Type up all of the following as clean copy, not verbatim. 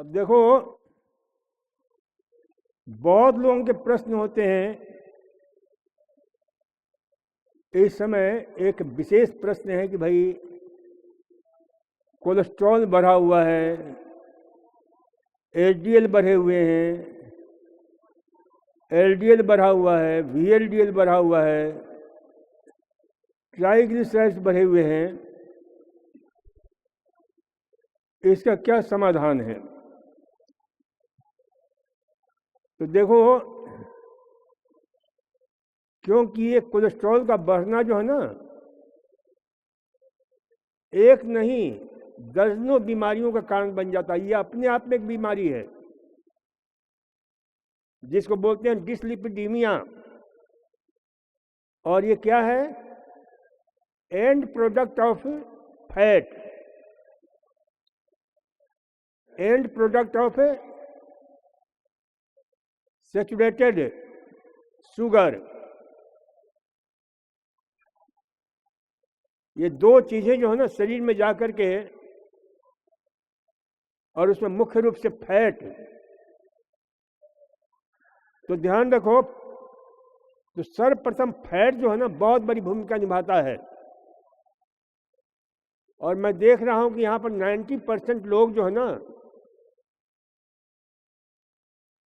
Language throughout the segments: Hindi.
अब देखो, बहुत लोगों के प्रश्न होते हैं। इस समय एक विशेष प्रश्न है कि भाई कोलेस्ट्रॉल बढ़ा हुआ है, एचडीएल बढ़े हुए हैं, एलडीएल बढ़ा हुआ है, वीएलडीएल बढ़ा हुआ है, ट्राइग्लिसराइड्स बढ़े हुए हैं। इसका क्या समाधान है? तो देखो, क्योंकि ये कोलेस्ट्रॉल का बढ़ना जो है ना, एक नहीं दर्जनों बीमारियों का कारण बन जाता है। ये अपने आप में एक बीमारी है जिसको बोलते हैं डिसलिपिडीमिया। और ये क्या है? And product of fat, and product of saturated sugar. ये दो चीजें जो है ना शरीर में जाकर के, और उसमें मुख्य रूप से फैट। तो ध्यान रखो, तो सर्वप्रथम फैट जो है ना बहुत बड़ी भूमिका निभाता है। और मैं देख रहा हूं कि यहां पर 90% लोग जो है ना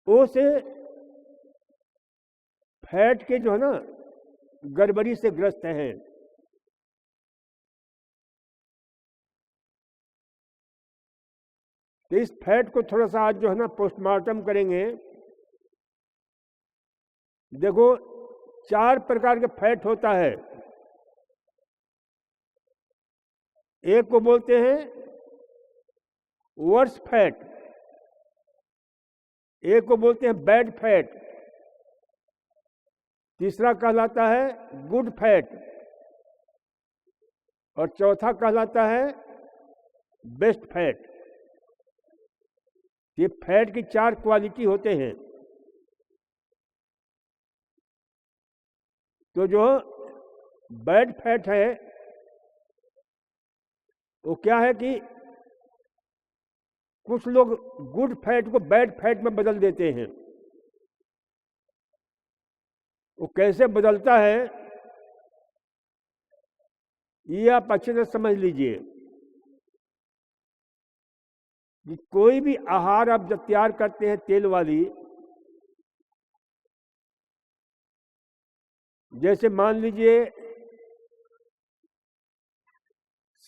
वो से फैट के जो है ना गड़बड़ी से ग्रस्त हैं। तो इस फैट को थोड़ा सा आज जो है ना पोस्टमार्टम करेंगे। देखो, 4 प्रकार के फैट होता है। एक को बोलते हैं वर्स फैट, एक को बोलते हैं बैड फैट, तीसरा कहलाता है गुड फैट, और चौथा कहलाता है बेस्ट फैट। ये फैट की 4 क्वालिटी होते हैं। तो जो बैड फैट है वो क्या है कि कुछ लोग गुड फैट को बैड फैट में बदल देते हैं। वो कैसे बदलता है ये आप अच्छे से समझ लीजिए कि कोई भी आहार आप जब तैयार करते हैं तेल वाली, जैसे मान लीजिए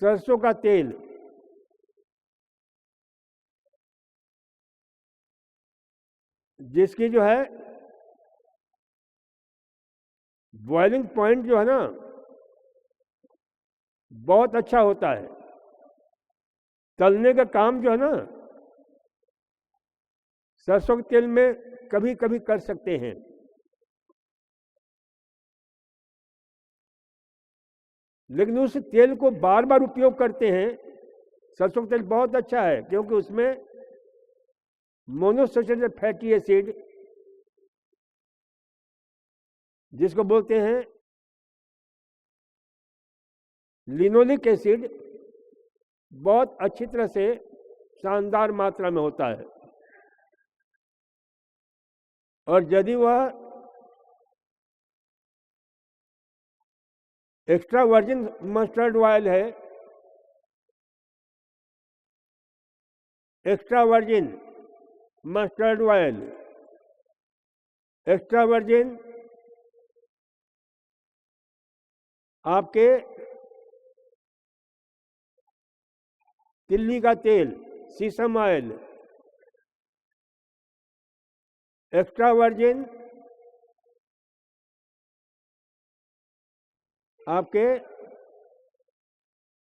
सरसों का तेल, जिसकी जो है बॉइलिंग पॉइंट जो है ना बहुत अच्छा होता है। तलने का काम जो है ना सरसों के तेल में कभी कभी कर सकते हैं। लेकिन उस तेल को बार बार उपयोग करते हैं। सरसों का तेल बहुत अच्छा है क्योंकि उसमें मोनोसैचुरेटेड फैटी एसिड, जिसको बोलते हैं लिनोलिक एसिड, बहुत अच्छी तरह से शानदार मात्रा में होता है। और यदि वह एक्स्ट्रा वर्जिन मस्टर्ड ऑयल है, extra virgin mustard oil, extra virgin आपके तिल्ली का तेल, सीसम ऑयल, एक्स्ट्रा वर्जिन आपके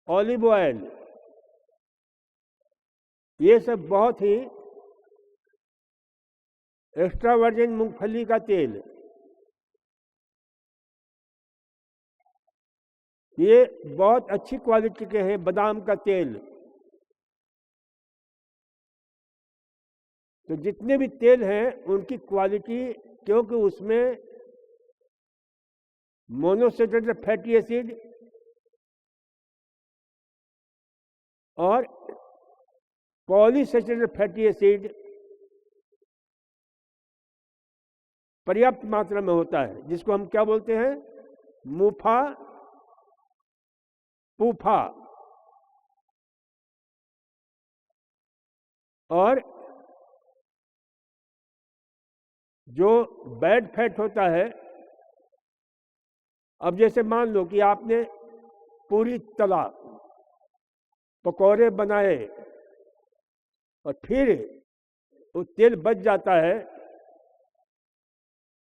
ऑलिव ऑयल, ये सब बहुत ही, एक्स्ट्रा वर्जिन मूंगफली का तेल, ये बहुत अच्छी क्वालिटी के हैं। बादाम का तेल। तो जितने भी तेल हैं उनकी क्वालिटी, क्योंकि उसमें मोनोसैचुरेटेड फैटी एसिड और पॉलीसैचुरेटेड फैटी एसिड पर्याप्त मात्रा में होता है, जिसको हम क्या बोलते हैं, मुफा पूफा। और जो बैड फैट होता है, अब जैसे मान लो कि आपने पूरी तला, पकौड़े बनाए और फिर वो तेल बच जाता है,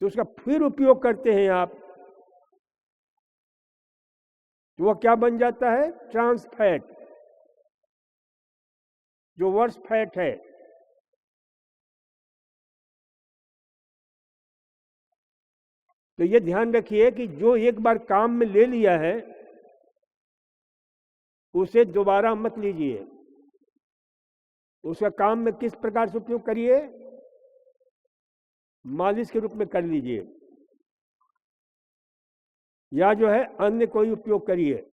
तो उसका फिर उपयोग करते हैं आप, तो वह क्या बन जाता है, ट्रांस फैट, जो वर्स फैट है। तो ये ध्यान रखिए कि जो एक बार काम में ले लिया है उसे दोबारा मत लीजिए, उसका काम में किस प्रकार से उपयोग करिए, मालिश के रूप में कर लीजिए, या जो है अन्य कोई उपयोग करिए,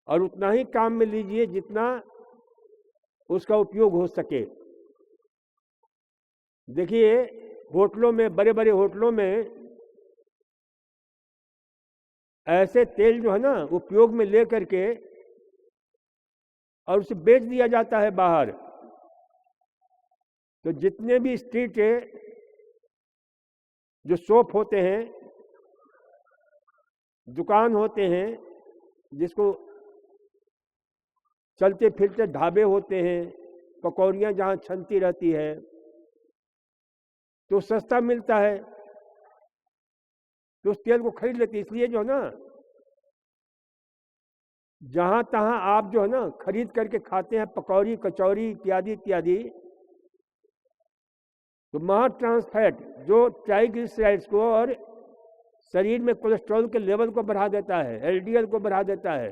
और उतना ही काम में लीजिए जितना उसका उपयोग हो सके। देखिए होटलों में, बड़े बड़े होटलों में ऐसे तेल जो है ना उपयोग में ले करके और उसे बेच दिया जाता है बाहर। तो जितने भी स्ट्रीट जो शॉप होते हैं, दुकान होते हैं, जिसको चलते फिरते ढाबे होते हैं, पकौड़ियाँ जहाँ छनती रहती है, तो सस्ता मिलता है तो उस तेल को खरीद लेते। इसलिए जो है ना, जहाँ तहाँ आप जो है ना खरीद करके खाते हैं पकौड़ी, कचौरी इत्यादि इत्यादि, तो महा ट्रांस फैट जो ट्राइग्लिसराइड्स को और शरीर में कोलेस्ट्रॉल के लेवल को बढ़ा देता है, एलडीएल को बढ़ा देता है,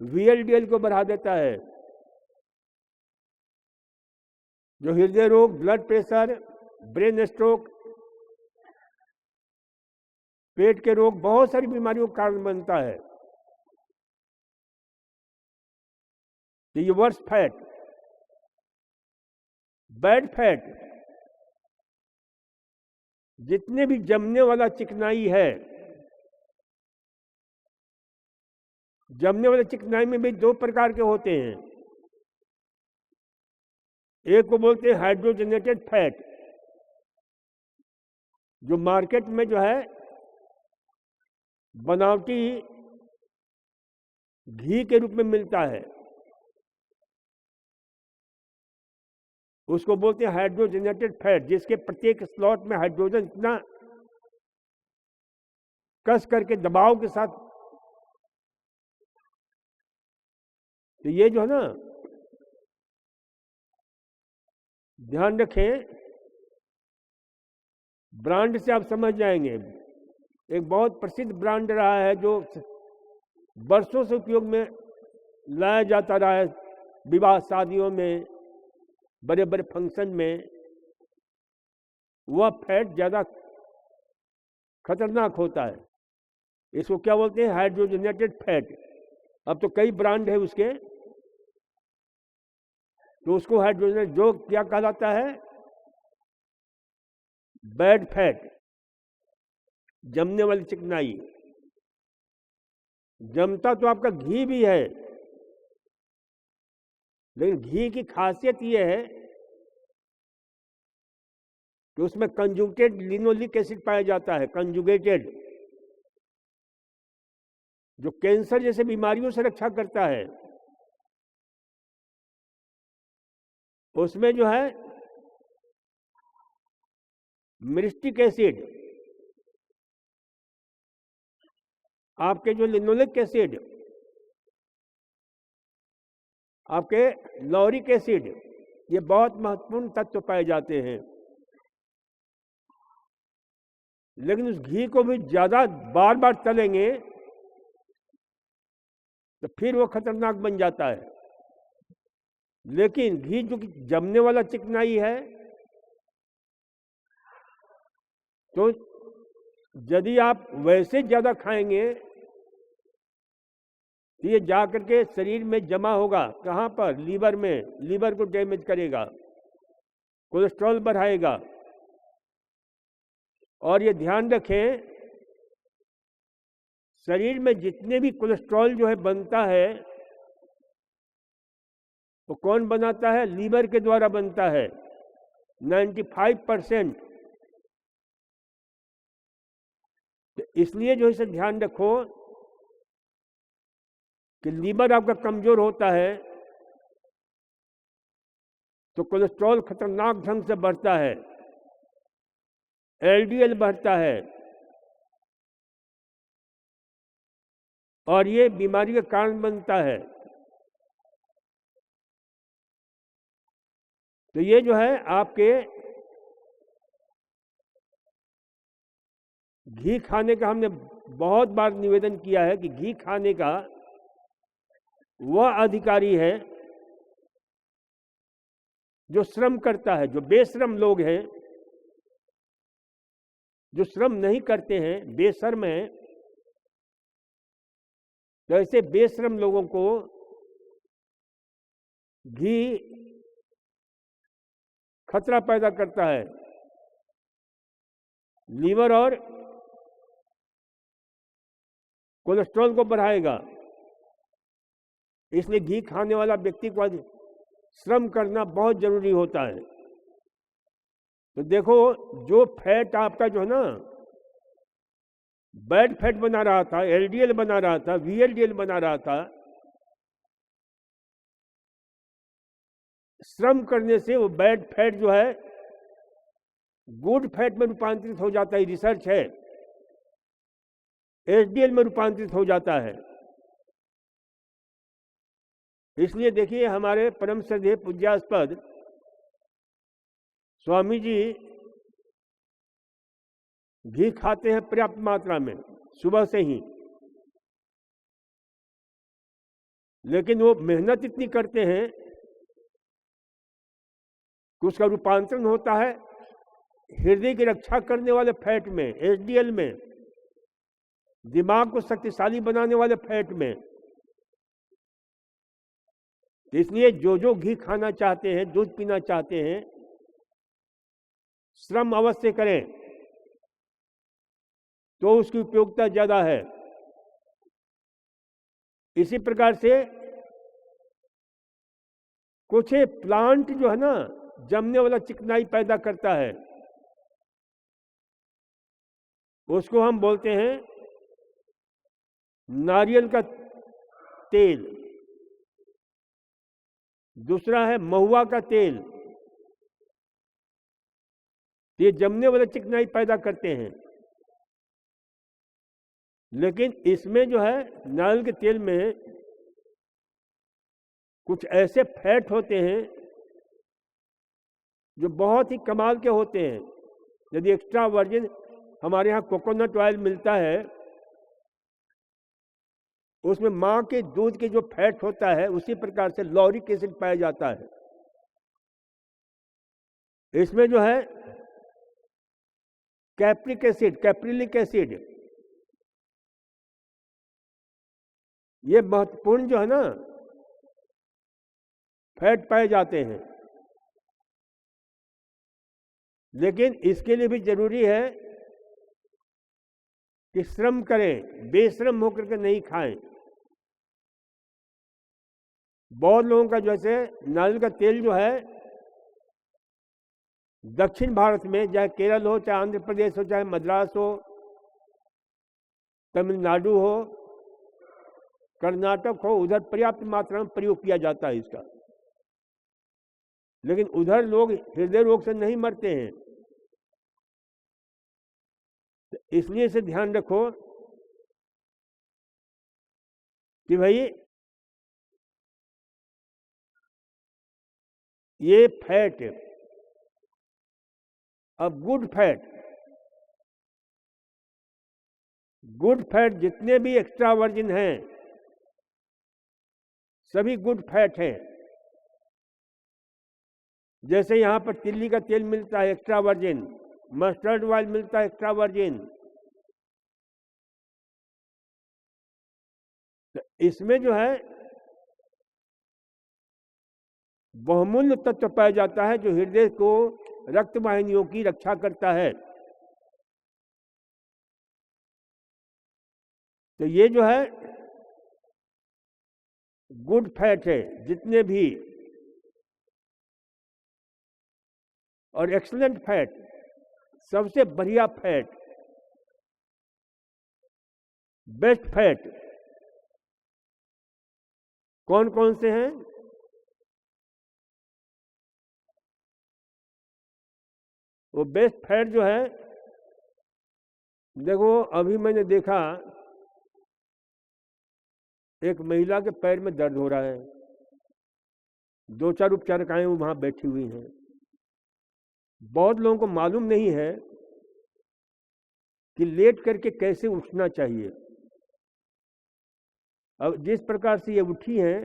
वीएलडीएल को बढ़ा देता है, जो हृदय रोग, ब्लड प्रेशर, ब्रेन स्ट्रोक, पेट के रोग, बहुत सारी बीमारियों का कारण बनता है। तो ये वर्स फैट, बैड फैट, जितने भी जमने वाला चिकनाई है, जमने वाले चिकनाई में भी दो प्रकार के होते हैं। एक को बोलते हैं हाइड्रोजनेटेड फैट, जो मार्केट में जो है बनावटी घी के रूप में मिलता है, उसको बोलते हैं हाइड्रोजनेटेड फैट, जिसके प्रत्येक स्लॉट में हाइड्रोजन इतना कस करके दबाव के साथ। तो ये जो है ना, ध्यान रखें, ब्रांड से आप समझ जाएंगे। एक बहुत प्रसिद्ध ब्रांड रहा है जो वर्षों से उपयोग में लाया जाता रहा है, विवाह शादियों में, बड़े बड़े फंक्शन में। वह फैट ज़्यादा खतरनाक होता है, इसको क्या बोलते हैं, हाइड्रोजनेटेड फैट। अब तो कई ब्रांड है उसके, तो उसको हाइड्रोजन जो क्या कहलाता है, बैड फैट, जमने वाली चिकनाई। जमता तो आपका घी भी है, लेकिन घी की खासियत यह है कि उसमें कंजुगेटेड लिनोलिक एसिड पाया जाता है, कंजुगेटेड, जो कैंसर जैसे बीमारियों से रक्षा करता है। उसमें जो है मिरिस्टिक एसिड, आपके जो लिनोलिक एसिड, आपके लॉरिक एसिड, ये बहुत महत्वपूर्ण तत्व पाए जाते हैं। लेकिन उस घी को भी ज्यादा बार बार तलेंगे तो फिर वो खतरनाक बन जाता है। लेकिन घी जो जमने वाला चिकनाई है, तो यदि आप वैसे ज्यादा खाएंगे तो ये जा करके शरीर में जमा होगा, कहाँ पर? लीवर में, लीवर को डैमेज करेगा, कोलेस्ट्रॉल बढ़ाएगा। और ये ध्यान रखें, शरीर में जितने भी कोलेस्ट्रॉल जो है बनता है, वो कौन बनाता है? लीवर के द्वारा बनता है 95%। तो इसलिए जो इसे ध्यान रखो कि लीवर आपका कमजोर होता है तो कोलेस्ट्रॉल खतरनाक ढंग से बढ़ता है, एलडीएल बढ़ता है, और ये बीमारी का कारण बनता है। तो ये जो है आपके घी खाने का हमने बहुत बार निवेदन किया है कि घी खाने का वह अधिकारी है जो श्रम करता है। जो बेश्रम लोग हैं, जो श्रम नहीं करते हैं, बेशर्म हैं, तो ऐसे बेश्रम लोगों को घी खतरा पैदा करता है, लीवर और कोलेस्ट्रॉल को बढ़ाएगा। इसलिए घी खाने वाला व्यक्ति को श्रम करना बहुत जरूरी होता है। तो देखो, जो फैट आपका जो है ना बैड फैट बना रहा था, एलडीएल बना रहा था, वीएलडीएल बना रहा था, श्रम करने से वो बैड फैट जो है गुड फैट में रूपांतरित हो जाता है। रिसर्च है, एचडीएल में रूपांतरित हो जाता है। इसलिए देखिए, हमारे परम श्रद्धेय पूज्यास्पद स्वामी जी घी खाते हैं पर्याप्त मात्रा में सुबह से ही, लेकिन वो मेहनत इतनी करते हैं कि उसका रूपांतरण होता है हृदय की रक्षा करने वाले फैट में, एचडीएल में, दिमाग को शक्तिशाली बनाने वाले फैट में। इसलिए जो जो घी खाना चाहते हैं, दूध पीना चाहते हैं, श्रम अवश्य करें, तो उसकी उपयोगिता ज्यादा है। इसी प्रकार से कुछ प्लांट जो है ना जमने वाला चिकनाई पैदा करता है, उसको हम बोलते हैं नारियल का तेल। दूसरा है महुआ का तेल। ये जमने वाला चिकनाई पैदा करते हैं, लेकिन इसमें जो है नारियल के तेल में कुछ ऐसे फैट होते हैं जो बहुत ही कमाल के होते हैं। यदि एक्स्ट्रा वर्जिन हमारे यहाँ कोकोनट ऑयल मिलता है, उसमें माँ के दूध के जो फैट होता है उसी प्रकार से लॉरिक एसिड पाया जाता है। इसमें जो है कैप्रिक एसिड, कैप्रिलिक एसिड, ये महत्वपूर्ण जो है ना फैट पाए जाते हैं। लेकिन इसके लिए भी जरूरी है कि श्रम करें, बेश्रम होकर के नहीं खाएं। बहुत लोगों का जैसे नारियल का तेल जो है दक्षिण भारत में, चाहे केरल हो, चाहे आंध्र प्रदेश हो, चाहे मद्रास हो, तमिलनाडु हो, कर्नाटक हो, उधर पर्याप्त मात्रा में प्रयोग किया जाता है इसका। लेकिन उधर लोग हृदय रोग से नहीं मरते हैं। तो इसलिए इसे ध्यान रखो कि भाई ये फैट, अब गुड फैट जितने भी एक्स्ट्रा वर्जिन हैं सभी गुड फैट हैं। जैसे यहाँ पर तिल्ली का तेल मिलता है एक्स्ट्रा वर्जिन, मस्टर्ड ऑयल मिलता है एक्स्ट्रा वर्जिन, तो इसमें जो है बहुमूल्य तत्व पाया जाता है जो हृदय को, रक्त वाहिनियों की रक्षा करता है। तो ये जो है गुड फैट है जितने भी, और एक्सीलेंट फैट, सबसे बढ़िया फैट, बेस्ट फैट कौन कौन से हैं? वो बेस्ट फैट जो है, देखो अभी मैंने देखा एक महिला के पैर में दर्द हो रहा है, 2-4 उपचारिकाएं वहां बैठी हुई हैं। बहुत लोगों को मालूम नहीं है कि लेट करके कैसे उठना चाहिए। अब जिस प्रकार से ये उठी हैं,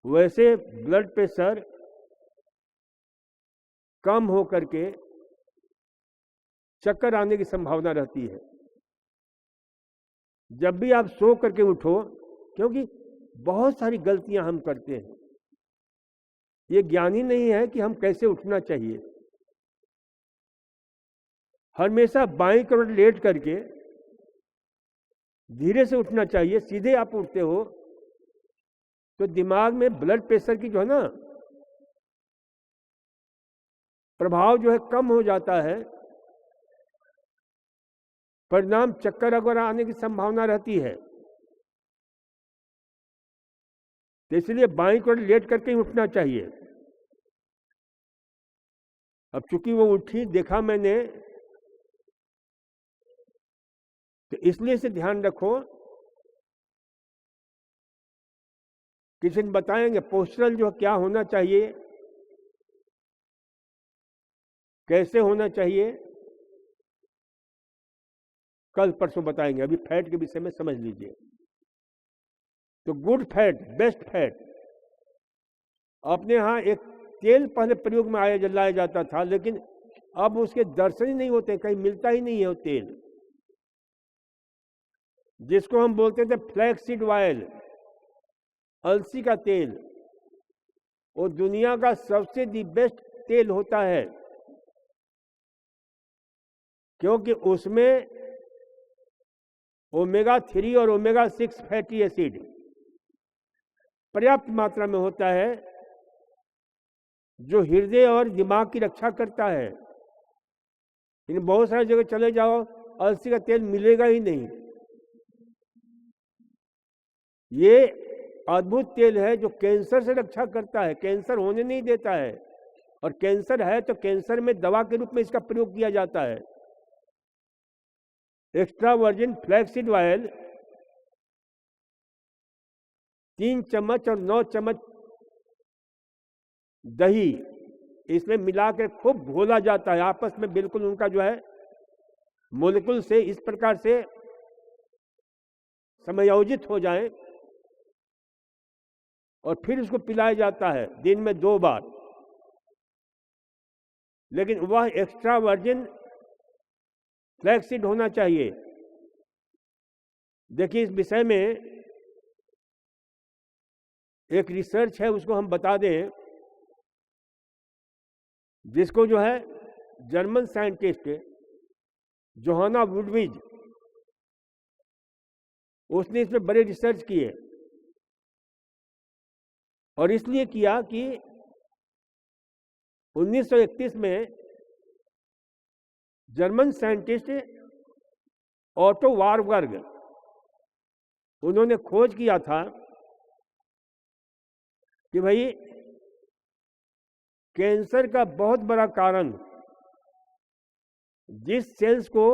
वैसे ब्लड प्रेशर कम हो करके चक्कर आने की संभावना रहती है। जब भी आप सो करके उठो, क्योंकि बहुत सारी गलतियां हम करते हैं, ये ज्ञान ही नहीं है कि हम कैसे उठना चाहिए। हमेशा बाईं करवट लेट करके धीरे से उठना चाहिए। सीधे आप उठते हो तो दिमाग में ब्लड प्रेशर की जो है ना प्रभाव जो है कम हो जाता है, परिणाम चक्कर वगैरह आने की संभावना रहती है। तो इसलिए बाईं को लेट करके ही उठना चाहिए। अब चूंकि वो उठी, देखा मैंने, तो इसलिए से ध्यान रखो। किसी ने बताएंगे पोस्चरल जो क्या होना चाहिए, कैसे होना चाहिए, कल परसों बताएंगे। अभी फैट के विषय में समझ लीजिए। तो गुड फैट, बेस्ट फैट, अपने यहाँ एक तेल पहले प्रयोग में लाया जाता था, लेकिन अब उसके दर्शन ही नहीं होते, कहीं मिलता ही नहीं है वो तेल, जिसको हम बोलते थे फ्लैक्सीड ऑयल, अलसी का तेल। वो दुनिया का सबसे दी बेस्ट तेल होता है, क्योंकि उसमें ओमेगा 3 और ओमेगा 6 फैटी एसिड पर्याप्त मात्रा में होता है, जो हृदय और दिमाग की रक्षा करता है। लेकिन बहुत सारी जगह चले जाओ, अलसी का तेल मिलेगा ही नहीं। ये अद्भुत तेल है जो कैंसर से रक्षा करता है, कैंसर होने नहीं देता है। और कैंसर है तो कैंसर में दवा के रूप में इसका प्रयोग किया जाता है। एक्स्ट्रा वर्जिन फ्लैक्सीड ऑयल 3 चम्मच और 9 चम्मच दही, इसमें मिलाकर खूब घोला जाता है आपस में, बिल्कुल उनका जो है मोलिकुल से इस प्रकार से समायोजित हो जाए, और फिर उसको पिलाया जाता है दिन में 2 बार। लेकिन वह एक्स्ट्रा वर्जिन फ्लैक्सीड होना चाहिए। देखिए, इस विषय में एक रिसर्च है, उसको हम बता दें, जिसको जो है जर्मन साइंटिस्ट जोहाना वुडविज, उसने इसमें बड़े रिसर्च किए। और इसलिए किया कि 1931 में जर्मन साइंटिस्ट ऑटो वारबर्ग, उन्होंने खोज किया था कि भाई कैंसर का बहुत बड़ा कारण, जिस सेल्स को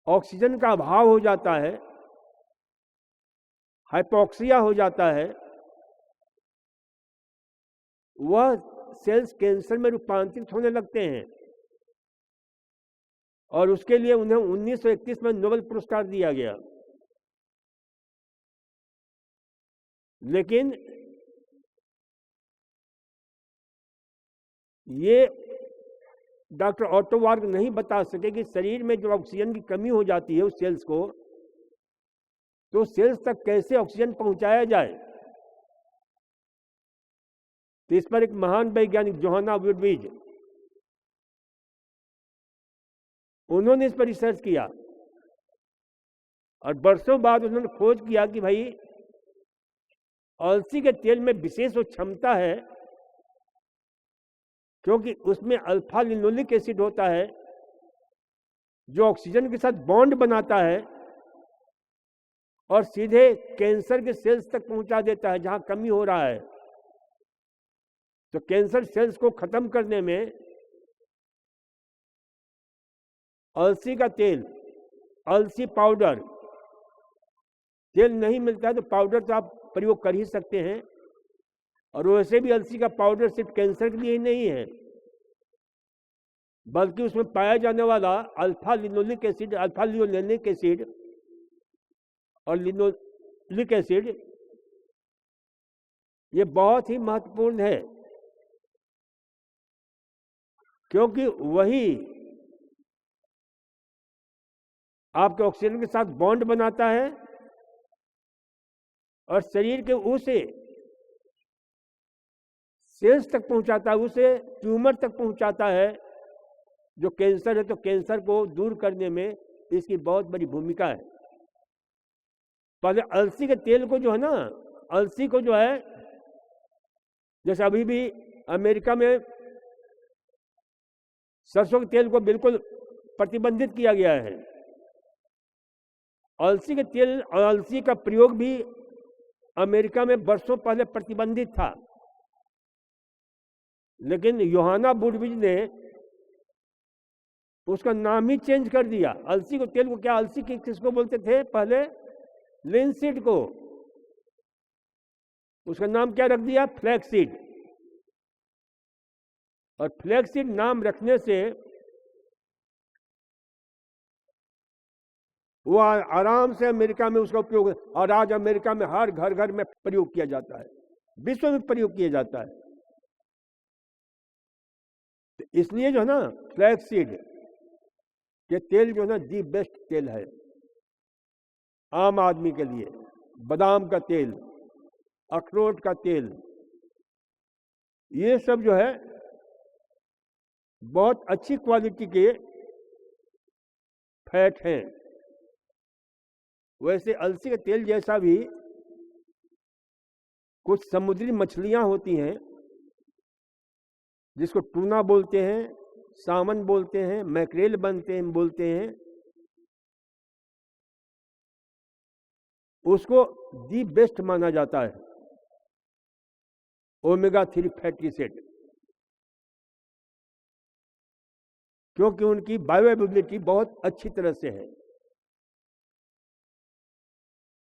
ऑक्सीजन का अभाव हो जाता है, हाइपोक्सिया हो जाता है, वह सेल्स कैंसर में रूपांतरित होने लगते हैं। और उसके लिए उन्हें 1931 में नोबेल पुरस्कार दिया गया। लेकिन ये डॉक्टर ऑटो वार्ग नहीं बता सके कि शरीर में जब ऑक्सीजन की कमी हो जाती है उस सेल्स को, तो सेल्स तक कैसे ऑक्सीजन पहुंचाया जाए। तो इस पर एक महान वैज्ञानिक जोहाना वुडविज, उन्होंने इस पर रिसर्च किया और वर्षों बाद उन्होंने खोज किया कि भाई अलसी के तेल में विशेष वो क्षमता है क्योंकि उसमें अल्फा लिनोलिक एसिड होता है जो ऑक्सीजन के साथ बॉन्ड बनाता है और सीधे कैंसर के सेल्स तक पहुंचा देता है जहां कमी हो रहा है। तो कैंसर सेल्स को खत्म करने में अलसी का तेल, अलसी पाउडर, तेल नहीं मिलता है तो पाउडर तो आप प्रयोग कर ही सकते हैं। और वैसे भी अलसी का पाउडर सिर्फ कैंसर के लिए ही नहीं है, बल्कि उसमें पाया जाने वाला alpha linoleic acid, alpha linolenic acid और लिनोलिक एसिड, ये बहुत ही महत्वपूर्ण है क्योंकि वही आपके ऑक्सीजन के साथ बॉन्ड बनाता है और शरीर के उसे सेल्स तक पहुंचाता है, उसे ट्यूमर तक पहुंचाता है जो कैंसर है। तो कैंसर को दूर करने में इसकी बहुत बड़ी भूमिका है। पहले अलसी के तेल को जो है ना, अलसी को जो है, जैसे अभी भी अमेरिका में सरसों के तेल को बिल्कुल प्रतिबंधित किया गया है। अलसी के तेल और अलसी का प्रयोग भी अमेरिका में वर्षों पहले प्रतिबंधित था, लेकिन योहाना वुडविज ने उसका नाम ही चेंज कर दिया। अलसी को तेल को क्या, अलसी किसको बोलते थे पहले? लिनसीड को। उसका नाम क्या रख दिया? फ्लैक्सीड। और फ्लैक्सीड नाम रखने से वो आराम से अमेरिका में उसका उपयोग, और आज अमेरिका में हर घर घर में प्रयोग किया जाता है, विश्व में प्रयोग किया जाता है। तो इसलिए जो है ना, फ्लैक्सीड ये तेल जो है ना दी बेस्ट तेल है आम आदमी के लिए। बादाम का तेल, अखरोट का तेल, ये सब जो है बहुत अच्छी क्वालिटी के फैट हैं। वैसे अलसी के तेल जैसा भी कुछ समुद्री मछलियां होती हैं जिसको टूना बोलते हैं, सामन बोलते हैं, मैक्रेल बोलते हैं, उसको दी बेस्ट माना जाता है ओमेगा 3 फैटी एसिड, क्योंकि उनकी बायोअवेलेबिलिटी बहुत अच्छी तरह से है।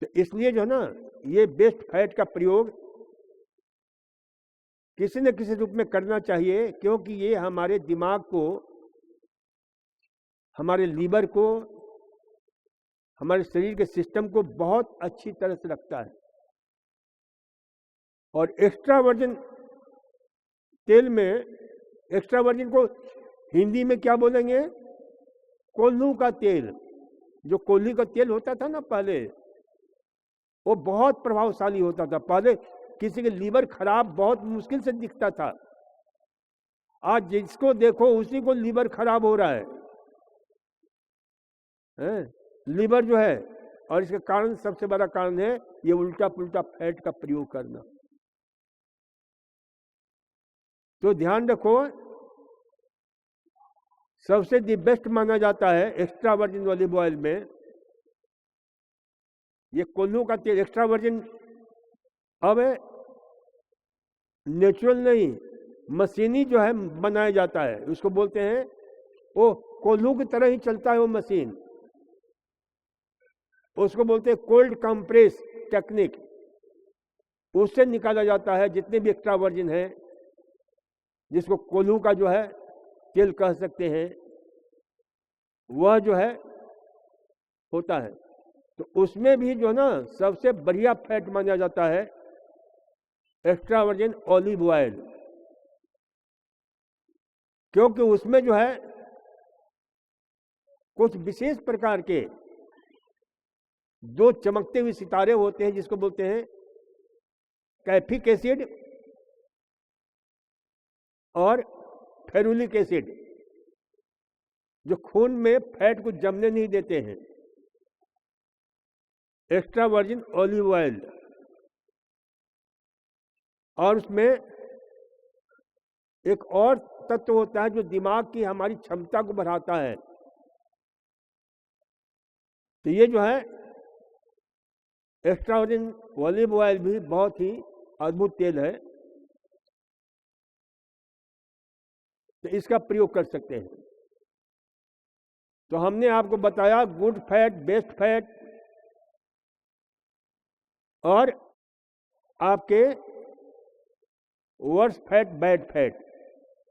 तो इसलिए जो है ना, ये बेस्ट फैट का प्रयोग किसी न किसी रूप में करना चाहिए, क्योंकि ये हमारे दिमाग को, हमारे लीवर को, हमारे शरीर के सिस्टम को बहुत अच्छी तरह से रखता है। और एक्स्ट्रा वर्जिन तेल में, एक्स्ट्रा वर्जिन को हिंदी में क्या बोलेंगे? कोल्हू का तेल। जो कोल्हू का तेल होता था ना पहले, वो बहुत प्रभावशाली होता था। पहले किसी के लीवर खराब बहुत मुश्किल से दिखता था, आज जिसको देखो उसी को लीवर खराब हो रहा है लीवर जो है। और इसका कारण, सबसे बड़ा कारण है ये उल्टा पुल्टा फैट का प्रयोग करना। तो ध्यान रखो, सबसे दी बेस्ट माना जाता है एक्स्ट्रा वर्जिन ऑलिव ऑयल में ये कोल्हू का तेल। एक्स्ट्रा वर्जिन अब नेचुरल नहीं, मशीनी जो है बनाया जाता है, उसको बोलते हैं, वो कोल्हू की तरह ही चलता है वो मशीन, उसको बोलते हैं कोल्ड कंप्रेस टेक्निक। उससे निकाला जाता है जितने भी एक्स्ट्रा वर्जिन है, जिसको कोल्हू का जो है तेल कह सकते हैं, वह जो है होता है। तो उसमें भी जो है ना सबसे बढ़िया फैट माना जाता है एक्स्ट्रा वर्जिन ऑलिव ऑयल। क्योंकि उसमें जो है कुछ विशेष प्रकार के दो चमकते हुए सितारे होते हैं, जिसको बोलते हैं कैफिक एसिड और फेरुलिक एसिड, जो खून में फैट को जमने नहीं देते हैं। एक्स्ट्रा वर्जिन ऑलिव ऑयल, और उसमें एक और तत्व होता है जो दिमाग की हमारी क्षमता को बढ़ाता है। तो ये जो है एक्स्ट्रा वर्जिन ऑलिव ऑयल भी बहुत ही अद्भुत तेल है, तो इसका प्रयोग कर सकते हैं। तो हमने आपको बताया गुड फैट, बेस्ट फैट और आपके वर्स्ट फैट, बैड फैट।